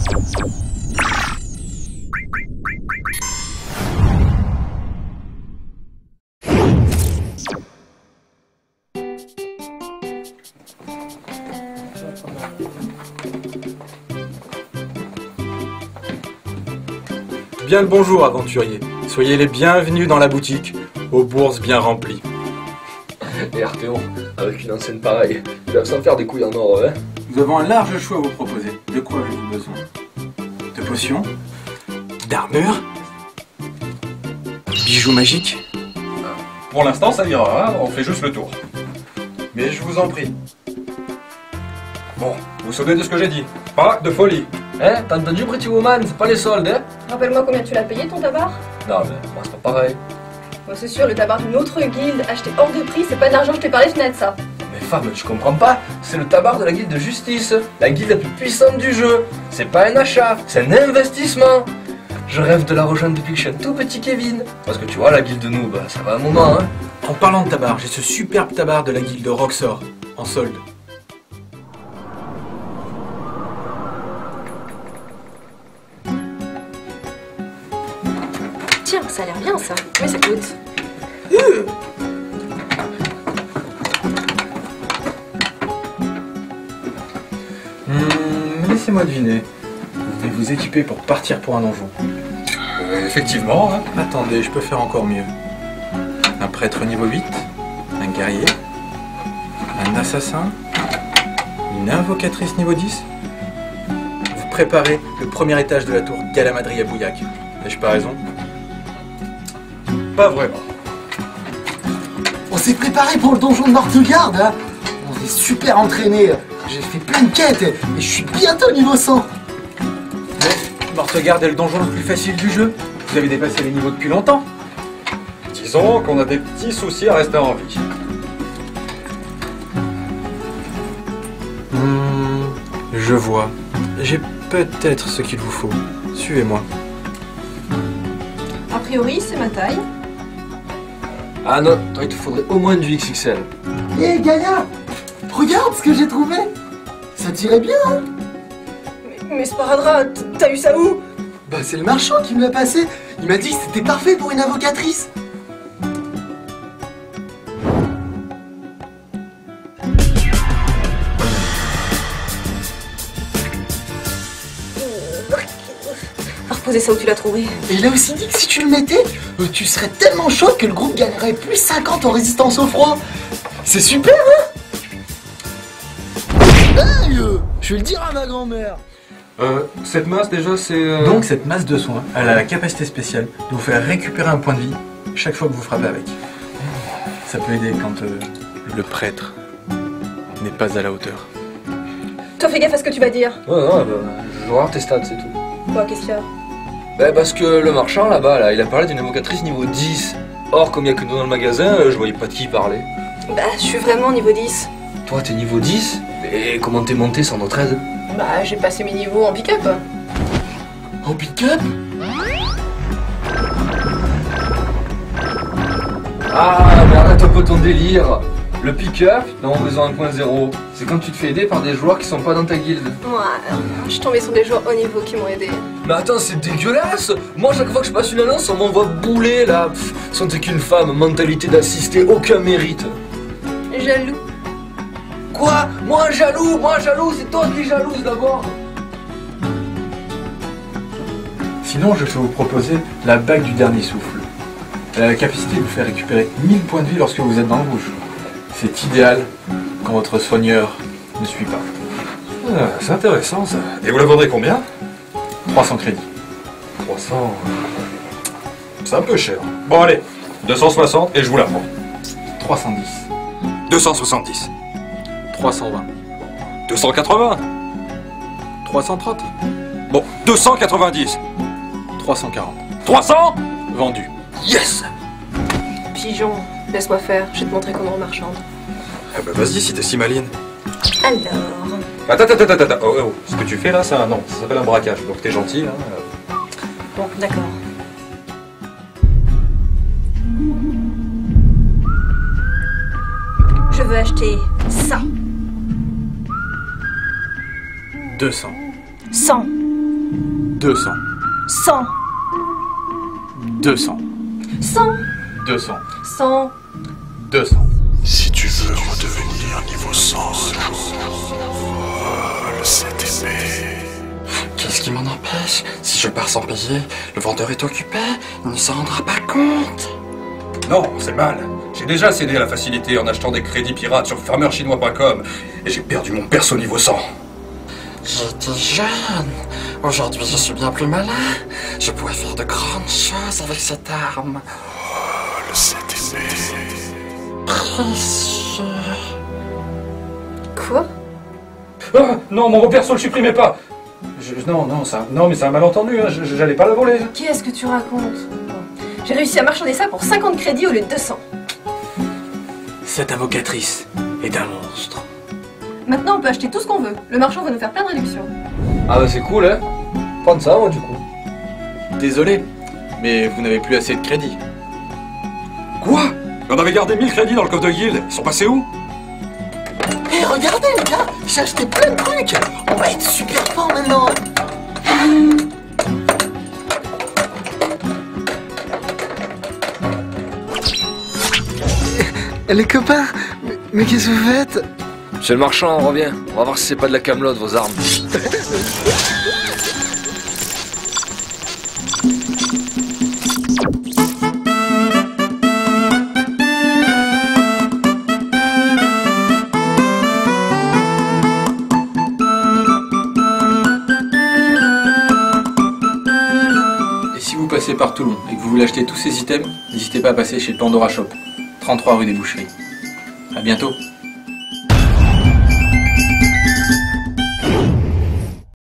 Bien le bonjour, aventuriers. Soyez les bienvenus dans la boutique, aux bourses bien remplies. Et Arthéon, avec une enseigne pareille, il va s'en faire des couilles en or, hein. Nous avons un large choix à vous proposer. De quoi avez-vous besoin? De potions? D'armure? Bijoux magiques? Pour l'instant, ça ira, hein, on fait juste le tour. Mais je vous en prie. Bon, vous vous souvenez de ce que j'ai dit. Pas de folie. Hein, t'as entendu Pretty Woman, c'est pas les soldes, hein. Rappelle-moi combien tu l'as payé ton tabac? Non mais, moi c'est pas pareil. Bon, c'est sûr, le tabac d'une autre guilde acheté hors de prix, c'est pas d'argent je t'ai parlé fenêtre ça. Mais femme, tu comprends pas, c'est le tabac de la guilde de justice, la guilde la plus puissante du jeu. C'est pas un achat, c'est un investissement. Je rêve de la rejoindre depuis que je suis un tout petit Kevin. Parce que tu vois, la guilde de nous, bah ça va un moment, hein. En parlant de tabac, j'ai ce superbe tabac de la guilde de Roxor, en solde. Tiens, ça a l'air bien ça. Mais ça coûte. Laissez-moi deviner. Vous devez vous équiper pour partir pour un donjon. Effectivement, hein. Attendez, je peux faire encore mieux. Un prêtre niveau 8, un guerrier, un assassin, une invocatrice niveau 10. Vous préparez le premier étage de la tour Galamadri à Bouillac. N'ai-je pas raison? Pas vraiment. On s'est préparé pour le donjon de Mortegarde, hein. On est super entraînés. J'ai fait plein de quêtes et je suis bientôt niveau 100. Mais Mortegarde est le donjon le plus facile du jeu. Vous avez dépassé les niveaux depuis longtemps. Disons qu'on a des petits soucis à rester en vie. Je vois. J'ai peut-être ce qu'il vous faut. Suivez-moi. A priori, c'est ma taille. Ah non, toi il te faudrait au moins du XXL. Hé Gaïa, regarde ce que j'ai trouvé. Ça tirait bien, hein. Mais Sparadrap, t'as eu ça où? Bah c'est le marchand qui me l'a passé. Il m'a dit que c'était parfait pour une invocatrice. Va reposer ça où tu l'as trouvé. Et il a aussi dit que si tu le mettais, tu serais tellement chaud que le groupe gagnerait plus 50 en résistance au froid. C'est super, hein. Hey, je vais le dire à ma grand-mère. Cette masse déjà c'est... Donc cette masse de soins, elle a la capacité spéciale de vous faire récupérer un point de vie chaque fois que vous frappez avec. Ça peut aider quand le prêtre n'est pas à la hauteur. Toi, fais gaffe à ce que tu vas dire. Ouais, bah, je vais voir tes stats, c'est tout. Quoi, qu'est-ce qu'il y a? Bah parce que le marchand là-bas, là, il a parlé d'une invocatrice niveau 10. Or, comme il n'y a que nous dans le magasin, je voyais pas de qui il parlait. Bah, je suis vraiment niveau 10. Toi, t'es niveau 10? Et comment t'es monté sans notre aide? Bah, j'ai passé mes niveaux en pick-up. En pick-up? Ah, mais arrête un peu ton délire. Le pick-up, dans mon besoin 1.0, c'est quand tu te fais aider par des joueurs qui sont pas dans ta guilde. Ouais, je suis tombée sur des joueurs haut niveau qui m'ont aidé. Mais attends, c'est dégueulasse. Moi, chaque fois que je passe une annonce, on m'envoie bouler, là. Sans t'es qu'une femme, mentalité d'assister, aucun mérite. Jaloux. Quoi? Moi jaloux, c'est toi qui es jalouse d'abord. Sinon, je peux vous proposer la bague du dernier souffle. Elle a la capacité de vous faire récupérer 1000 points de vie lorsque vous êtes dans le rouge. C'est idéal quand votre soigneur ne suit pas. Ah, c'est intéressant ça. Et vous la vendrez combien? 300 crédits. 300... C'est un peu cher. Bon allez, 260 et je vous la prends. 310. 270. 320. 280. 330. Bon, 290. 340. 300. Vendu. Yes. Pigeon, laisse-moi faire, je vais te montrer comment on marchande. Ah bah vas-y si t'es si maline. Alors... Attends. Oh, ce que tu fais là, ça s'appelle un braquage. Donc t'es gentil, hein. Bon, d'accord. Je veux acheter ça. 200. 100. 200. 100. 200. 100. 200. 100. 200. Si tu veux redevenir niveau 100 le 7 épée. Qu'est-ce qui m'en empêche? Si je pars sans payer, le vendeur est occupé, il ne s'en rendra pas compte. Non, c'est mal. J'ai déjà cédé à la facilité en achetant des crédits pirates sur farmerchinois.com et j'ai perdu mon perso niveau 100. J'étais jeune. Aujourd'hui, je suis bien plus malin. Je pourrais faire de grandes choses avec cette arme. Le 7 épée. Précieux. Quoi? Ah, non, mon perso le supprimez pas. Non, mais c'est un malentendu, hein. J'allais pas la voler. Qu'est-ce que tu racontes? Bon. J'ai réussi à marchander ça pour 50 crédits au lieu de 200. Cette invocatrice est un monstre. Maintenant, on peut acheter tout ce qu'on veut. Le marchand va nous faire plein de réductions. Ah bah c'est cool, hein. Prends ça, moi, du coup. Désolé, mais vous n'avez plus assez de crédit. Quoi? On avait gardé 1000 crédits dans le coffre de guild. Ils sont passés où? Hé, regardez les gars, j'ai acheté plein de trucs. On va être super fort maintenant. Les copains, mais qu'est-ce que vous faites? Monsieur le marchand, on revient. On va voir si c'est pas de la camelote, vos armes. Et si vous passez par Toulon et que vous voulez acheter tous ces items, n'hésitez pas à passer chez Pandora Shop, 33 rue des Boucheries. À bientôt.